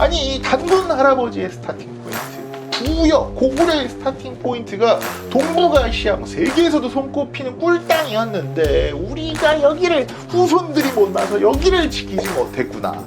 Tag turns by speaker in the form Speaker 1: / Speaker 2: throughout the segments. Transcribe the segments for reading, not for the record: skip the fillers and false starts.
Speaker 1: 아니 이 단군 할아버지의 스타팅 포인트, 부여, 고구려의 스타팅 포인트가 동북아시아 세계에서도 손꼽히는 꿀땅이었는데 우리가 여기를 후손들이 못 나서 여기를 지키지 못했구나.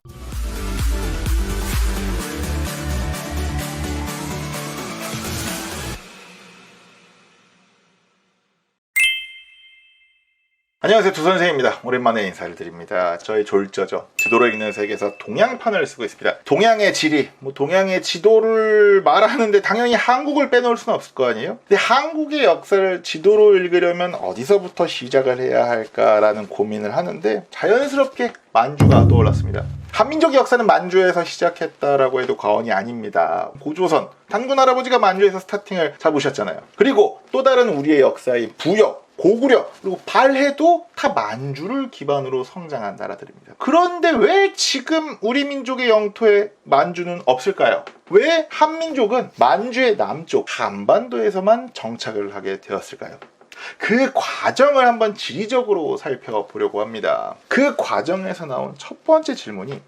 Speaker 1: 안녕하세요, 두선생입니다. 오랜만에 인사를 드립니다. 저희 졸저죠. 지도를 읽는 세계에서 동양판을 쓰고 있습니다. 동양의 지리, 동양의 지도를 말하는데 당연히 한국을 빼놓을 수는 없을 거 아니에요? 근데 한국의 역사를 지도로 읽으려면 어디서부터 시작을 해야 할까라는 고민을 하는데 자연스럽게 만주가 떠올랐습니다. 한민족의 역사는 만주에서 시작했다라고 해도 과언이 아닙니다. 고조선, 단군 할아버지가 만주에서 스타팅을 잡으셨잖아요. 그리고 또 다른 우리의 역사인 부여, 고구려, 그리고 발해도 다 만주를 기반으로 성장한 나라들입니다. 그런데 왜 지금 우리 민족의 영토에 만주는 없을까요? 왜 한민족은 만주의 남쪽 한반도에서만 정착을 하게 되었을까요? 그 과정을 한번 지리적으로 살펴보려고 합니다. 그 과정에서 나온 첫 번째 질문이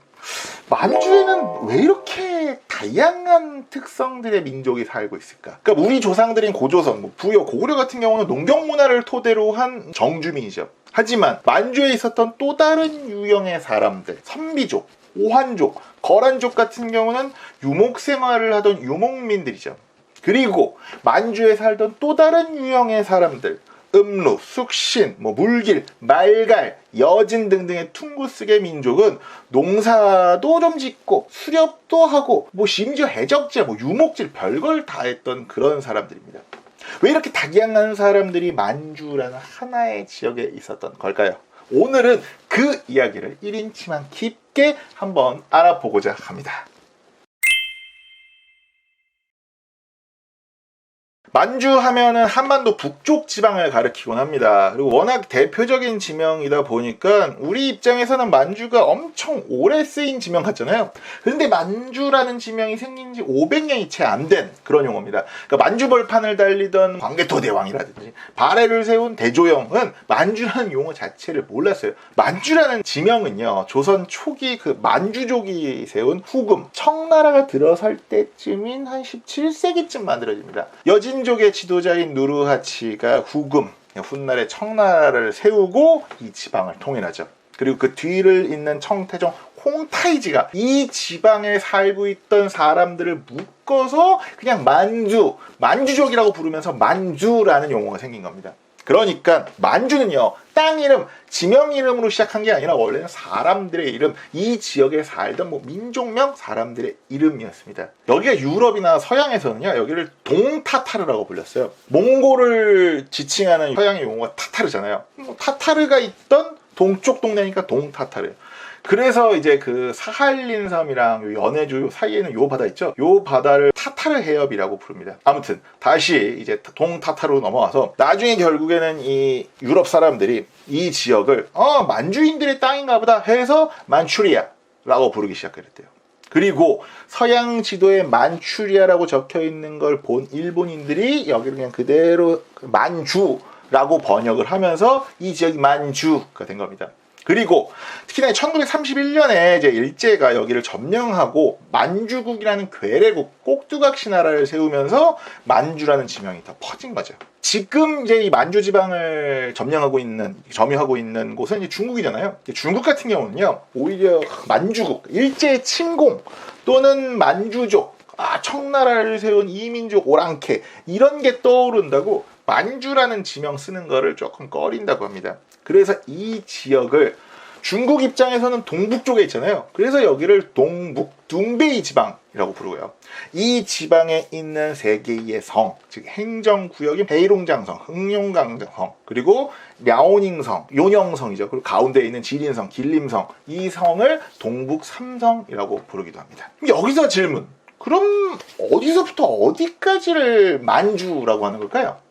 Speaker 1: 만주에는 왜 이렇게 다양한 특성들의 민족이 살고 있을까? 그러니까 우리 조상들인 고조선, 부여, 고구려 같은 경우는 농경 문화를 토대로 한 정주민이죠. 하지만 만주에 있었던 또 다른 유형의 사람들, 선비족, 오한족, 거란족 같은 경우는 유목 생활을 하던 유목민들이죠. 그리고 만주에 살던 또 다른 유형의 사람들, 음루, 숙신, 물길, 말갈, 여진 등등의 퉁구스계 민족은 농사도 좀 짓고 수렵도 하고 심지어 해적질, 유목질 별걸 다 했던 그런 사람들입니다. 왜 이렇게 다양한 사람들이 만주라는 하나의 지역에 있었던 걸까요? 오늘은 그 이야기를 1인치만 깊게 한번 알아보고자 합니다. 만주 하면은 한반도 북쪽 지방을 가리키곤 합니다. 그리고 워낙 대표적인 지명이다 보니까 우리 입장에서는 만주가 엄청 오래 쓰인 지명 같잖아요. 그런데 만주라는 지명이 생긴 지 500년이 채 안 된 그런 용어입니다. 그러니까 만주벌판을 달리던 광개토대왕이라든지 발해를 세운 대조영은 만주라는 용어 자체를 몰랐어요. 만주라는 지명은요, 조선 초기 그 만주족이 세운 후금, 청나라가 들어설 때쯤인 한 17세기쯤 만들어집니다. 여진족의 지도자인 누르하치가 후금, 훗날의 청나라를 세우고 이 지방을 통일하죠. 그리고 그 뒤를 잇는 청태종 홍타이지가 이 지방에 살고 있던 사람들을 묶어서 그냥 만주족이라고 부르면서 만주라는 용어가 생긴 겁니다. 그러니까 만주는요, 땅 이름, 지명 이름으로 시작한 게 아니라 원래는 사람들의 이름, 이 지역에 살던 민족명, 사람들의 이름이었습니다. 여기가 유럽이나 서양에서는요, 여기를 동타타르라고 불렸어요. 몽골을 지칭하는 서양의 용어가 타타르잖아요. 타타르가 있던 동쪽 동네니까 동타타르. 그래서 이제 그 사할린 섬이랑 연해주 사이에는 요 바다 있죠? 요 바다를 타타르 해협이라고 부릅니다. 아무튼 다시 이제 동타타르로 넘어와서 나중에 결국에는 이 유럽 사람들이 이 지역을 만주인들의 땅인가 보다 해서 만추리아라고 부르기 시작했대요. 그리고 서양 지도에 만추리아라고 적혀 있는 걸 본 일본인들이 여기를 그냥 그대로 만주라고 번역을 하면서 이 지역이 만주가 된 겁니다. 그리고 특히나 1931년에 이제 일제가 여기를 점령하고 만주국이라는 괴뢰국, 꼭두각 신하라를 세우면서 만주라는 지명이 더 퍼진 거죠. 지금 이제 이 만주 지방을 점유하고 있는 곳은 이제 중국이잖아요. 중국 같은 경우는요, 오히려 만주국, 일제 침공 또는 만주족, 청나라를 세운 이민족 오랑캐 이런 게 떠오른다고 만주라는 지명 쓰는 거를 조금 꺼린다고 합니다. 그래서 이 지역을 중국 입장에서는 동북 쪽에 있잖아요. 그래서 여기를 둥베이 지방이라고 부르고요. 이 지방에 있는 3개의 성, 즉 행정구역인 베이롱장성, 흑룡강성, 그리고 랴오닝성, 요녕성이죠. 그리고 가운데 있는 지린성, 길림성, 이 성을 동북 3성이라고 부르기도 합니다. 여기서 질문. 그럼 어디서부터 어디까지를 만주라고 하는 걸까요?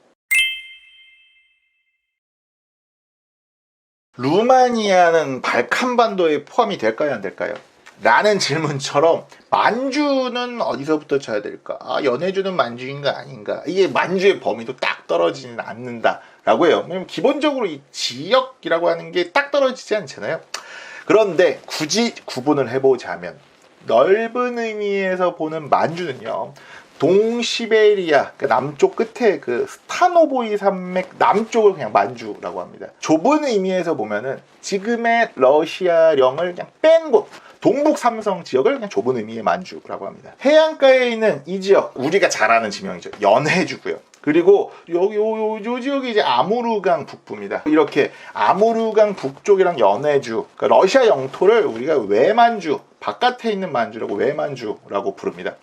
Speaker 1: 루마니아는 발칸반도에 포함이 될까요, 안 될까요? 라는 질문처럼 만주는 어디서부터 쳐야 될까? 연해주는 만주인가 아닌가? 이게 만주의 범위도 딱 떨어지진 않는다라고 해요. 왜냐면 기본적으로 이 지역이라고 하는 게 딱 떨어지지 않잖아요. 그런데 굳이 구분을 해보자면 넓은 의미에서 보는 만주는요, 동시베리아, 그 남쪽 끝에 그 스타노보이 산맥 남쪽을 그냥 만주라고 합니다. 좁은 의미에서 보면은 지금의 러시아령을 그냥 뺀 곳, 동북 삼성 지역을 그냥 좁은 의미의 만주라고 합니다. 해안가에 있는 이 지역, 우리가 잘 아는 지명이죠. 연해주고요. 그리고 요 지역이 이제 아무르강 북부입니다. 이렇게 아무르강 북쪽이랑 연해주, 그러니까 러시아 영토를 우리가 외만주, 바깥에 있는 만주라고 외만주라고 부릅니다.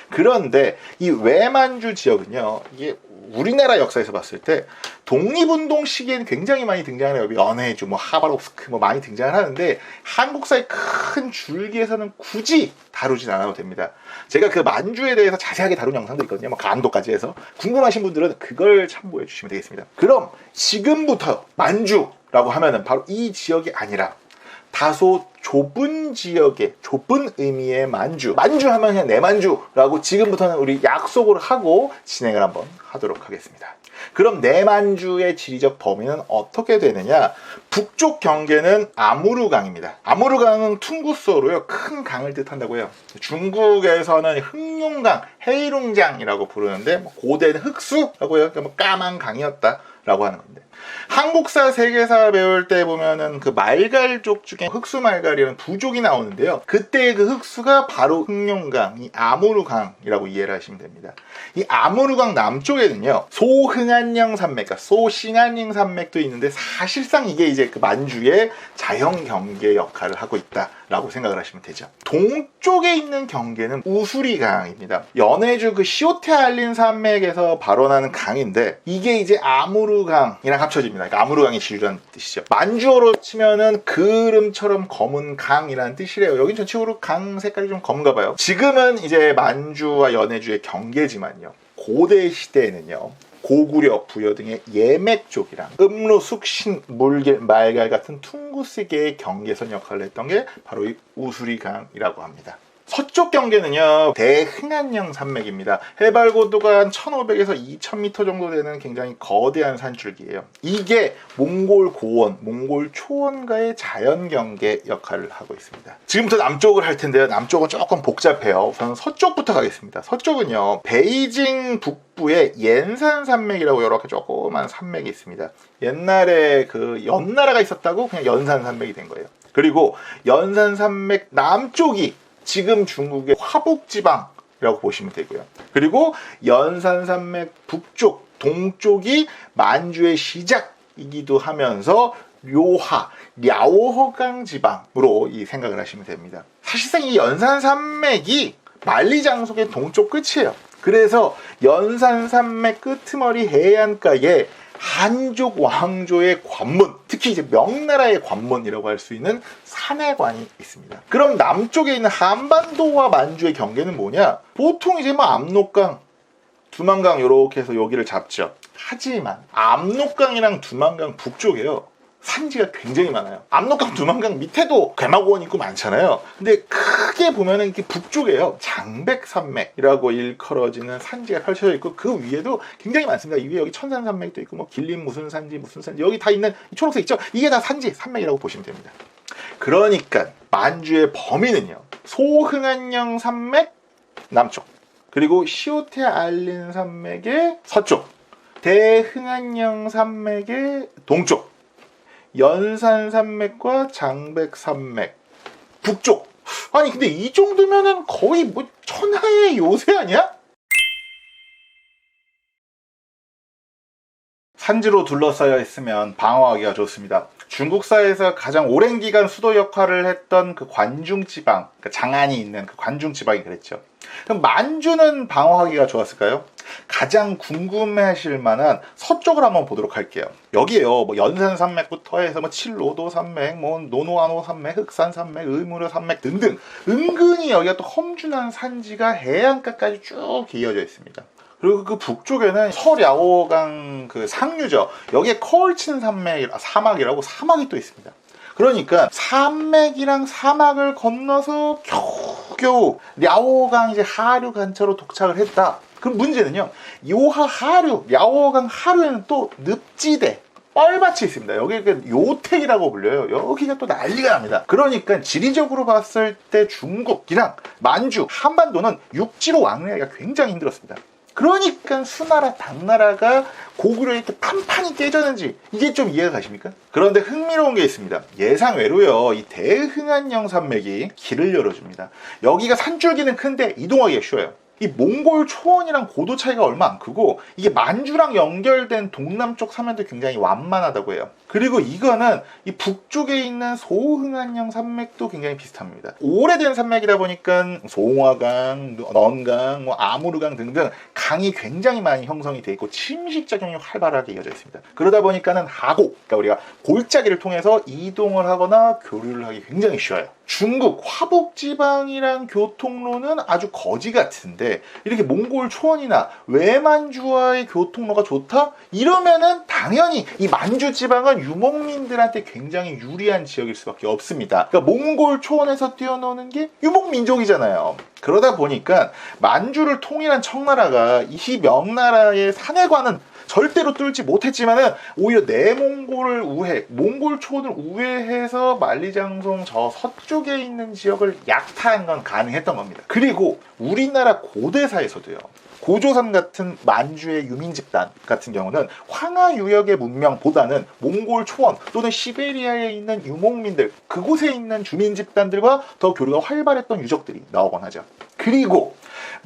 Speaker 1: 그런데 이 외만주 지역은요, 이게 우리나라 역사에서 봤을 때 독립운동 시기에는 굉장히 많이 등장해요. 연해주, 뭐 하바롭스크 뭐 많이 등장을 하는데 한국사의 큰 줄기에서는 굳이 다루진 않아도 됩니다. 제가 그 만주에 대해서 자세하게 다룬 영상도 있거든요. 뭐 간도까지 해서 궁금하신 분들은 그걸 참고해 주시면 되겠습니다. 그럼 지금부터 만주라고 하면은 바로 이 지역이 아니라 다소 좁은 지역의 좁은 의미의 만주 하면 그냥 내 만주라고 지금부터는 우리 약속을 하고 진행을 한번 하도록 하겠습니다. 그럼 내 만주의 지리적 범위는 어떻게 되느냐? 북쪽 경계는 아무르강입니다. 아무르강은 퉁구스어로요, 큰 강을 뜻한다고 해요. 중국에서는 흑룡강, 헤이룽장이라고 부르는데 고대는 흑수라고 해요. 그러니까 뭐 까만 강이었다라고 하는 건데, 한국사, 세계사 배울 때 보면은 그 말갈족 중에 흑수말갈이라는 부족이 나오는데요. 그때 그 흑수가 바로 흑룡강, 이 아무르강이라고 이해를 하시면 됩니다. 이 아무르강 남쪽에는요, 소흥안령 산맥, 그러니까 소싱안령 산맥도 있는데 사실상 이게 이제 그 만주의 자연 경계 역할을 하고 있다라고 생각을 하시면 되죠. 동쪽에 있는 경계는 우수리강입니다. 연해주 그 시오테알린 산맥에서 발원하는 강인데 이게 이제 아무르강이랑 합쳐집니다. 그러니까 아무르강의 지류라는 뜻이죠. 만주어로 치면은 그름처럼 검은 강이라는 뜻이래요. 여긴 전체적으로 강 색깔이 좀 검은가 봐요. 지금은 이제 만주와 연해주의 경계지만요, 고대 시대에는요, 고구려, 부여 등의 예맥 쪽이랑 음루, 숙신, 물길, 말갈 같은 퉁구스계의 경계선 역할을 했던 게 바로 이 우수리강이라고 합니다. 서쪽 경계는요, 대흥안령 산맥입니다. 해발 고도가 한 1500에서 2000m 정도 되는 굉장히 거대한 산줄기예요. 이게 몽골 고원, 몽골 초원과의 자연 경계 역할을 하고 있습니다. 지금부터 남쪽을 할 텐데요, 남쪽은 조금 복잡해요. 우선 서쪽부터 가겠습니다. 서쪽은요, 베이징 북부의 옌산 산맥이라고 이렇게 조그만 산맥이 있습니다. 옛날에 그 연나라가 있었다고 그냥 연산 산맥이 된 거예요. 그리고 연산 산맥 남쪽이 지금 중국의 화북지방이라고 보시면 되고요. 그리고 연산산맥 북쪽, 동쪽이 만주의 시작이기도 하면서 료하, 랴오허강 지방으로 이 생각을 하시면 됩니다. 사실상 이 연산산맥이 만리장성의 동쪽 끝이에요. 그래서 연산산맥 끄트머리 해안가에 한족 왕조의 관문, 특히 이제 명나라의 관문이라고 할 수 있는 산해관이 있습니다. 그럼 남쪽에 있는 한반도와 만주의 경계는 뭐냐? 보통 이제 뭐 압록강, 두만강 이렇게 해서 여기를 잡죠. 하지만 압록강이랑 두만강 북쪽에요, 산지가 굉장히 많아요. 압록강, 두만강 밑에도 괴마고원 있고 많잖아요. 근데 크게 보면은 이렇게 북쪽에요, 장백산맥이라고 일컬어지는 산지가 펼쳐져 있고 그 위에도 굉장히 많습니다. 이 위에 여기 천산산맥도 있고 뭐 길림 무슨 산지 여기 다 있는 이 초록색 있죠? 이게 다 산지, 산맥이라고 보시면 됩니다. 그러니까 만주의 범위는요, 소흥안령 산맥 남쪽, 그리고 시오테알린 산맥의 서쪽, 대흥안령 산맥의 동쪽, 연산산맥과 장백산맥 북쪽. 아니 근데 이 정도면은 거의 뭐 천하의 요새 아니야? 산지로 둘러싸여 있으면 방어하기가 좋습니다. 중국사에서 가장 오랜 기간 수도 역할을 했던 그 관중지방, 그 장안이 있는 그 관중지방이 그랬죠. 그럼 만주는 방어하기가 좋았을까요? 가장 궁금해하실 만한 서쪽을 한번 보도록 할게요. 여기에요, 뭐 연산산맥부터 해서 뭐 칠로도 산맥, 뭐 노노아노 산맥, 흑산산맥, 의무려 산맥 등등 은근히 여기가 또 험준한 산지가 해안가까지 쭉 이어져 있습니다. 그리고 그 북쪽에는 서랴오강 그 상류죠. 여기에 커얼친 사막이라고 사막이 또 있습니다. 그러니까 산맥이랑 사막을 건너서 겨우겨우 랴오강 이제 하류 근처로 도착을 했다. 그럼 문제는요, 요하 하류, 랴오강 하류에는 또 늪지대, 뻘밭이 있습니다. 여기가 요택이라고 불려요. 여기가 또 난리가 납니다. 그러니까 지리적으로 봤을 때 중국이랑 만주, 한반도는 육지로 왕래하기가 굉장히 힘들었습니다. 그러니까 수나라, 당나라가 고구려에 이렇게 판판이 깨졌는지 이게 좀 이해가 가십니까? 그런데 흥미로운 게 있습니다. 예상외로요, 이 대흥안령 산맥이 길을 열어줍니다. 여기가 산줄기는 큰데 이동하기가 쉬워요. 이 몽골 초원이랑 고도 차이가 얼마 안 크고 이게 만주랑 연결된 동남쪽 사면도 굉장히 완만하다고 해요. 그리고 이거는 이 북쪽에 있는 소흥안령 산맥도 굉장히 비슷합니다. 오래된 산맥이다 보니까 송화강, 넌강, 아무르강 등등 강이 굉장히 많이 형성이 돼 있고 침식작용이 활발하게 이어져 있습니다. 그러다 보니까는 하고, 그러니까 우리가 골짜기를 통해서 이동을 하거나 교류를 하기 굉장히 쉬워요. 중국 화북지방이랑 교통로는 아주 거지 같은데 이렇게 몽골 초원이나 외만주와의 교통로가 좋다? 이러면은 당연히 이 만주 지방은 유목민들한테 굉장히 유리한 지역일 수밖에 없습니다. 그러니까 몽골 초원에서 뛰어노는 게 유목민족이잖아요. 그러다 보니까 만주를 통일한 청나라가 이 명나라의 산해관은 절대로 뚫지 못했지만은 오히려 내몽골을 우회, 몽골 초원을 우회해서 만리장성 저 서쪽에 있는 지역을 약타한 건 가능했던 겁니다. 그리고 우리나라 고대사에서도요, 고조선 같은 만주의 유민 집단 같은 경우는 황하 유역의 문명보다는 몽골 초원 또는 시베리아에 있는 유목민들, 그곳에 있는 주민 집단들과 더 교류가 활발했던 유적들이 나오곤 하죠. 그리고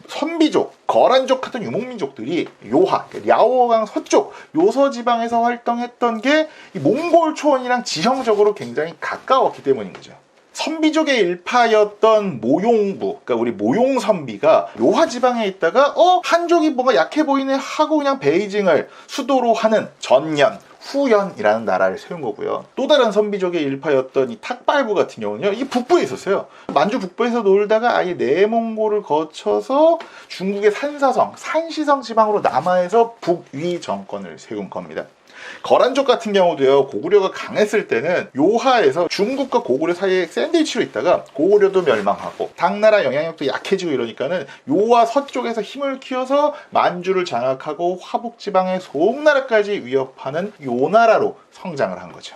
Speaker 1: 선비족, 거란족 같은 유목민족들이 요하, 랴오강 서쪽 요서지방에서 활동했던 게 이 몽골 초원이랑 지형적으로 굉장히 가까웠기 때문인 거죠. 선비족의 일파였던 모용부, 그러니까 우리 모용선비가 요하 지방에 있다가 한족이 뭐가 약해 보이네 하고 그냥 베이징을 수도로 하는 전년, 후연이라는 나라를 세운 거고요. 또 다른 선비족의 일파였던 이 탁발부 같은 경우는요, 이 북부에 있었어요. 만주 북부에서 놀다가 아예 내몽골을 거쳐서 중국의 산사성, 산시성 지방으로 남하해서 북위 정권을 세운 겁니다. 거란족 같은 경우도요, 고구려가 강했을 때는 요하에서 중국과 고구려 사이에 샌드위치로 있다가 고구려도 멸망하고 당나라 영향력도 약해지고 이러니까는 요하 서쪽에서 힘을 키워서 만주를 장악하고 화북지방의 송나라까지 위협하는 요나라로 성장을 한 거죠.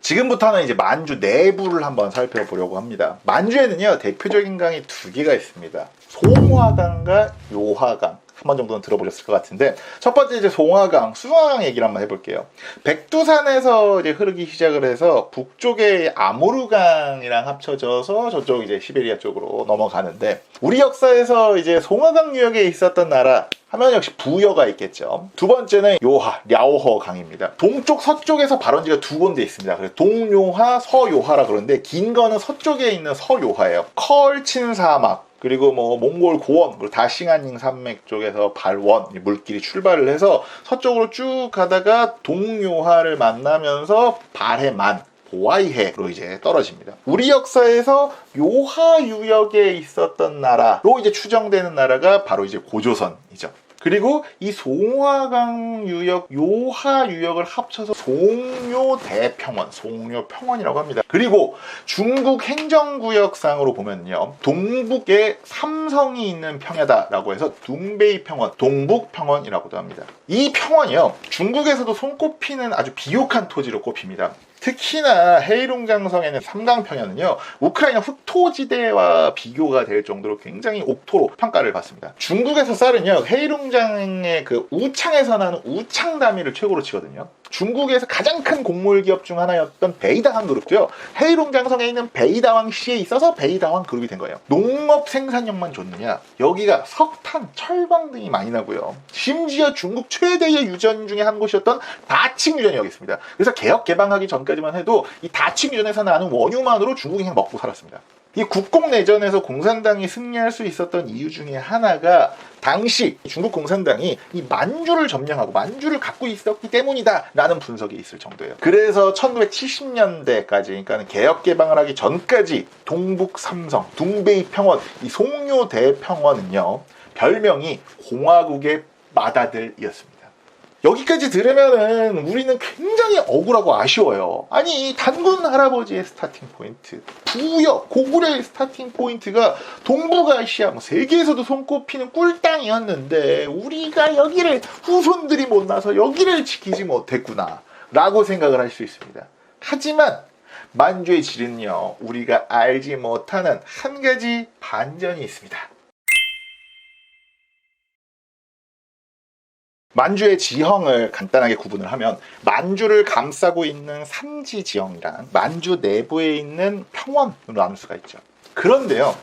Speaker 1: 지금부터는 이제 만주 내부를 한번 살펴보려고 합니다. 만주에는요, 대표적인 강이 두 개가 있습니다. 송화강과 요하강. 한 번 정도는 들어보셨을 것 같은데, 첫 번째 이제 송화강, 수화강 얘기를 한번 해볼게요. 백두산에서 이제 흐르기 시작을 해서 북쪽의 아무르강이랑 합쳐져서 저쪽 이제 시베리아 쪽으로 넘어가는데, 우리 역사에서 이제 송화강 유역에 있었던 나라 하면 역시 부여가 있겠죠. 두 번째는 요하, 랴오허 강입니다. 동쪽, 서쪽에서 발원지가 두 군데 있습니다. 그래서 동요하, 서요하라 그러는데, 긴 거는 서쪽에 있는 서요하예요. 컬친 사막, 그리고 뭐 몽골 고원, 그리고 다싱안닝 산맥 쪽에서 발원, 물길이 출발을 해서 서쪽으로 쭉 가다가 동요하를 만나면서 발해만, 보아이해로 이제 떨어집니다. 우리 역사에서 요하 유역에 있었던 나라로 이제 추정되는 나라가 바로 이제 고조선이죠. 그리고 이 송화강 유역, 요하 유역을 합쳐서 송묘대평원, 송묘평원이라고 합니다. 그리고 중국 행정구역상으로 보면요, 동북에 삼성이 있는 평야다라고 해서 둥베이평원, 동북평원이라고도 합니다. 이 평원이요, 중국에서도 손꼽히는 아주 비옥한 토지로 꼽힙니다. 특히나 헤이룽장성에는 삼강평야는요, 우크라이나 흑토지대와 비교가 될 정도로 굉장히 옥토로 평가를 받습니다. 중국에서 쌀은요, 헤이룽장의 그 우창에서 나는 우창다미를 최고로 치거든요. 중국에서 가장 큰 곡물 기업 중 하나였던 베이다왕 그룹도요, 헤이룽장성에 있는 베이다왕시에 있어서 베이다왕 그룹이 된 거예요. 농업 생산력만 좋느냐? 여기가 석탄, 철광 등이 많이 나고요. 심지어 중국 최대의 유전 중에 한 곳이었던 다칭유전이 여기 있습니다. 그래서 개혁 개방하기 전까지만 해도 이 다칭유전에서 나는 원유만으로 중국이 그냥 먹고 살았습니다. 이 국공내전에서 공산당이 승리할 수 있었던 이유 중에 하나가 당시 중국 공산당이 이 만주를 점령하고 만주를 갖고 있었기 때문이다 라는 분석이 있을 정도예요. 그래서 1970년대까지, 그러니까 개혁 개방을 하기 전까지 동북 삼성, 둥베이 평원, 이 송묘대 평원은요, 별명이 공화국의 맏아들이었습니다. 여기까지 들으면은 우리는 굉장히 억울하고 아쉬워요. 아니, 단군 할아버지의 스타팅 포인트, 부여, 고구려의 스타팅 포인트가 동북아시아, 세계에서도 손꼽히는 꿀땅이었는데 우리가 여기를, 후손들이 못나서 여기를 지키지 못했구나 라고 생각을 할 수 있습니다. 하지만 만주의 지리는요, 우리가 알지 못하는 한 가지 반전이 있습니다. 만주의 지형을 간단하게 구분을 하면, 만주를 감싸고 있는 산지 지형이랑 만주 내부에 있는 평원으로 나눌 수가 있죠. 그런데요,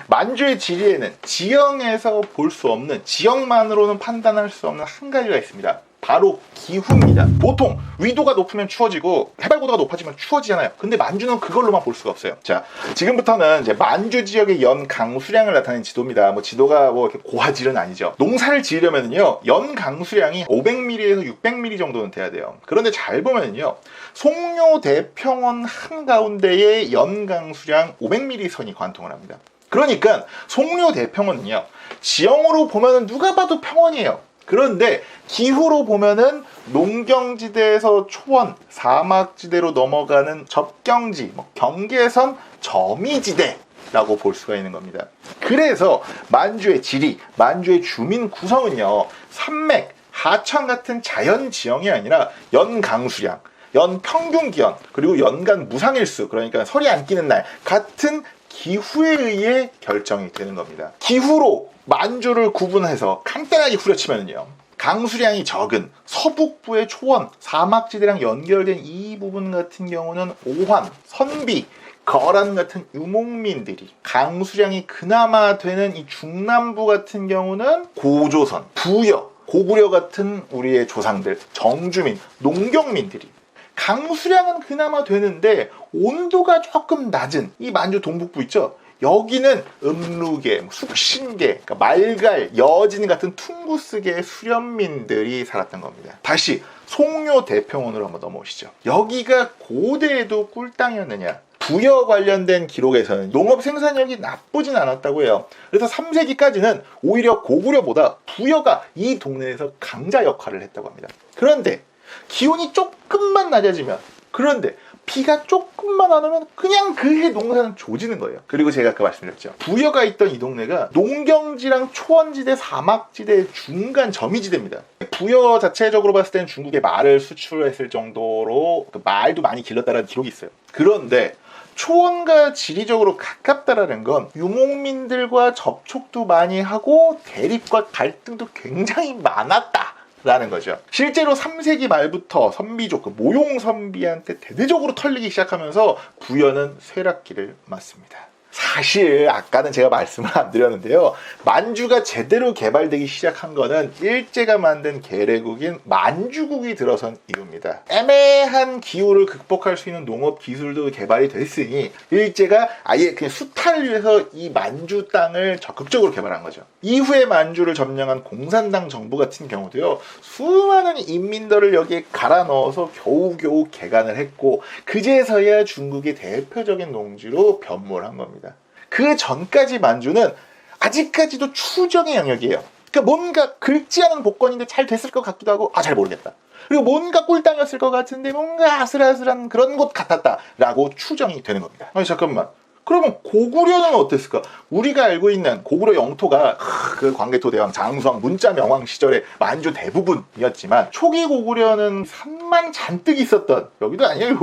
Speaker 1: 만주의 지리에는 지형에서 볼 수 없는, 지형만으로는 판단할 수 없는 한 가지가 있습니다. 바로 기후입니다. 보통 위도가 높으면 추워지고 해발고도가 높아지면 추워지잖아요. 근데 만주는 그걸로만 볼 수가 없어요. 자, 지금부터는 이제 만주 지역의 연 강수량을 나타내는 지도입니다. 지도가 이렇게 고화질은 아니죠. 농사를 지으려면요, 연 강수량이 500mm에서 600mm 정도는 돼야 돼요. 그런데 잘 보면요, 송료 대평원 한가운데에 연 강수량 500mm 선이 관통을 합니다. 그러니까 송료 대평원은요, 지형으로 보면은 누가 봐도 평원이에요. 그런데 기후로 보면은 농경지대에서 초원, 사막지대로 넘어가는 접경지, 경계선, 점이지대라고 볼 수가 있는 겁니다. 그래서 만주의 지리, 만주의 주민 구성은요, 산맥, 하천 같은 자연 지형이 아니라 연 강수량, 연 평균 기온, 그리고 연간 무상일수, 그러니까 설이 안 끼는 날 같은 기후에 의해 결정이 되는 겁니다. 기후로 만주를 구분해서 간단하게 후려치면요, 강수량이 적은 서북부의 초원, 사막지대랑 연결된 이 부분 같은 경우는 오환, 선비, 거란 같은 유목민들이, 강수량이 그나마 되는 이 중남부 같은 경우는 고조선, 부여, 고구려 같은 우리의 조상들, 정주민, 농경민들이, 강수량은 그나마 되는데 온도가 조금 낮은 이 만주 동북부 있죠? 여기는 음루계, 숙신계, 그러니까 말갈, 여진 같은 퉁구스계의 수련민들이 살았던 겁니다. 다시 송료 대평원으로 한번 넘어오시죠. 여기가 고대에도 꿀땅이었느냐? 부여 관련된 기록에서는 농업 생산력이 나쁘진 않았다고 해요. 그래서 3세기까지는 오히려 고구려보다 부여가 이 동네에서 강자 역할을 했다고 합니다. 그런데 기온이 조금만 낮아지면, 그런데 비가 조금만 안 오면 그냥 그 해 농사는 조지는 거예요. 그리고 제가 아까 말씀드렸죠, 부여가 있던 이 동네가 농경지랑 초원지대, 사막지대 중간 점이지대입니다. 부여 자체적으로 봤을 때는 중국에 말을 수출했을 정도로 말도 많이 길렀다는 기록이 있어요. 그런데 초원과 지리적으로 가깝다라는 건 유목민들과 접촉도 많이 하고 대립과 갈등도 굉장히 많았다 라는 거죠. 실제로 3세기 말부터 선비족, 모용선비한테 대대적으로 털리기 시작하면서 부여는 쇠락기를 맞습니다. 사실 아까는 제가 말씀을 안 드렸는데요, 만주가 제대로 개발되기 시작한 거는 일제가 만든 계례국인 만주국이 들어선 이유입니다. 애매한 기후를 극복할 수 있는 농업 기술도 개발이 됐으니 일제가 아예 그냥 수탈을 위해서 이 만주 땅을 적극적으로 개발한 거죠. 이후에 만주를 점령한 공산당 정부 같은 경우도요, 수많은 인민들을 여기에 갈아 넣어서 겨우겨우 개간을 했고, 그제서야 중국의 대표적인 농지로 변모를 한 겁니다. 그 전까지 만주는 아직까지도 추정의 영역이에요. 그러니까 뭔가 긁지 않은 복권인데 잘 됐을 것 같기도 하고, 잘 모르겠다. 그리고 뭔가 꿀땅이었을 것 같은데 뭔가 아슬아슬한 그런 곳 같았다 라고 추정이 되는 겁니다. 아니 잠깐만, 그러면 고구려는 어땠을까? 우리가 알고 있는 고구려 영토가 그 광개토 대왕, 장수왕, 문자 명왕 시절의 만주 대부분이었지만, 초기 고구려는 산만 잔뜩 있었던, 여기도 아니에요,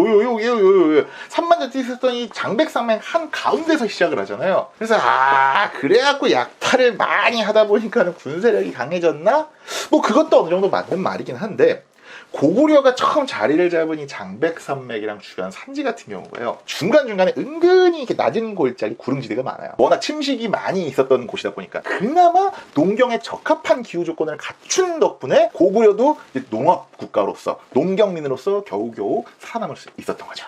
Speaker 1: 산만 잔뜩 있었던 이 장백산맥 한 가운데서 시작을 하잖아요. 그래서 그래갖고 약탈을 많이 하다 보니까 군세력이 강해졌나? 그것도 어느 정도 맞는 말이긴 한데, 고구려가 처음 자리를 잡은 이 장백산맥이랑 주변 산지 같은 경우가요, 중간중간에 은근히 이렇게 낮은 골짜기 구릉지대가 많아요. 워낙 침식이 많이 있었던 곳이다 보니까 그나마 농경에 적합한 기후 조건을 갖춘 덕분에 고구려도 농업 국가로서, 농경민으로서 겨우겨우 살아남을 수 있었던 거죠.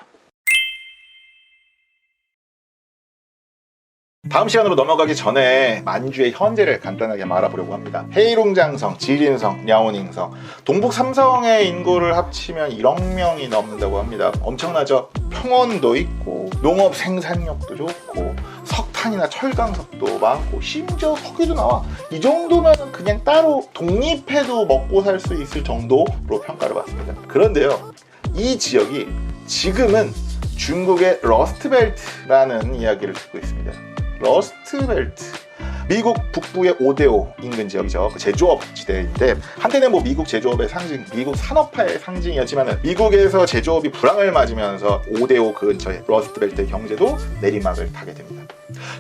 Speaker 1: 다음 시간으로 넘어가기 전에 만주의 현재를 간단하게 알아보려고 합니다. 헤이룽장성, 지린성, 랴오닝성, 동북 3성의 인구를 합치면 1억 명이 넘는다고 합니다. 엄청나죠? 평원도 있고 농업 생산력도 좋고 석탄 석탄이나 철강석도 많고 심지어 석유도 나와. 이 정도면 그냥 따로 독립해도 먹고 살 수 있을 정도로 평가를 받습니다. 그런데요, 이 지역이 지금은 중국의 러스트벨트라는 이야기를 듣고 있습니다. 러스트벨트, 미국 북부의 5대5 인근 지역이죠. 그 제조업 지대인데 한때는 뭐 미국 제조업의 상징, 미국 산업화의 상징이었지만 미국에서 제조업이 불황을 맞으면서 5대5 근처의 러스트벨트의 경제도 내리막을 타게 됩니다.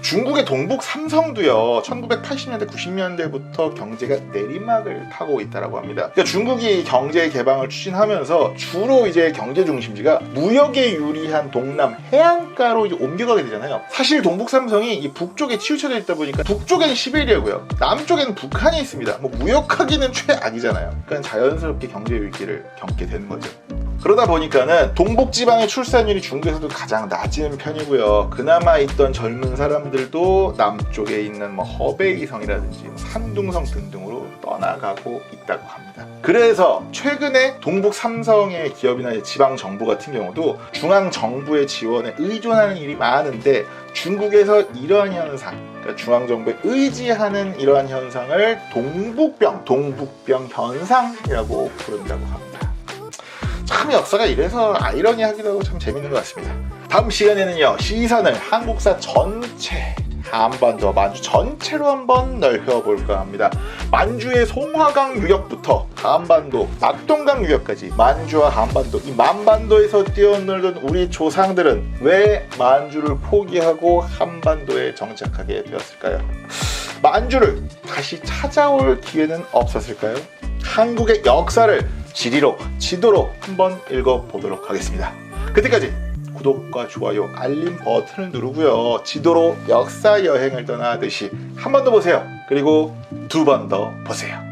Speaker 1: 중국의 동북 삼성도요, 1980년대 90년대부터 경제가 내리막을 타고 있다고 합니다. 그러니까 중국이 경제 개방을 추진하면서 주로 이제 경제 중심지가 무역에 유리한 동남 해안가로 이제 옮겨가게 되잖아요. 사실 동북 삼성이 이 북쪽에 치우쳐져 있다 보니까 북쪽엔 시베리아고요, 남쪽에는 북한이 있습니다. 뭐 무역하기는 최악이잖아요. 그러니까 자연스럽게 경제 위기를 겪게 되는 거죠. 그러다 보니까는 동북지방의 출산율이 중국에서도 가장 낮은 편이고요. 그나마 있던 젊은 사람들도 남쪽에 있는 뭐 허베이성이라든지 산둥성 등등으로 떠나가고 있다고 합니다. 그래서 최근에 동북 삼성의 기업이나 지방 정부 같은 경우도 중앙 정부의 지원에 의존하는 일이 많은데 중국에서 이러한 현상, 그러니까 중앙 정부에 의지하는 이러한 현상을 동북병 현상이라고 부른다고 합니다. 참 역사가 이래서 아이러니하기도 하고 참 재밌는 것 같습니다. 다음 시간에는요, 시선을 한국사 전체, 한반도, 만주 전체로 한번 넓혀볼까 합니다. 만주의 송화강 유역부터 한반도, 낙동강 유역까지 만주와 한반도, 이 만반도에서 뛰어놀던 우리 조상들은 왜 만주를 포기하고 한반도에 정착하게 되었을까요? 만주를 다시 찾아올 기회는 없었을까요? 한국의 역사를 지도로 한번 읽어보도록 하겠습니다. 그때까지 구독과 좋아요, 알림 버튼을 누르고요. 지도로 역사 여행을 떠나듯이 한 번 더 보세요. 그리고 두 번 더 보세요.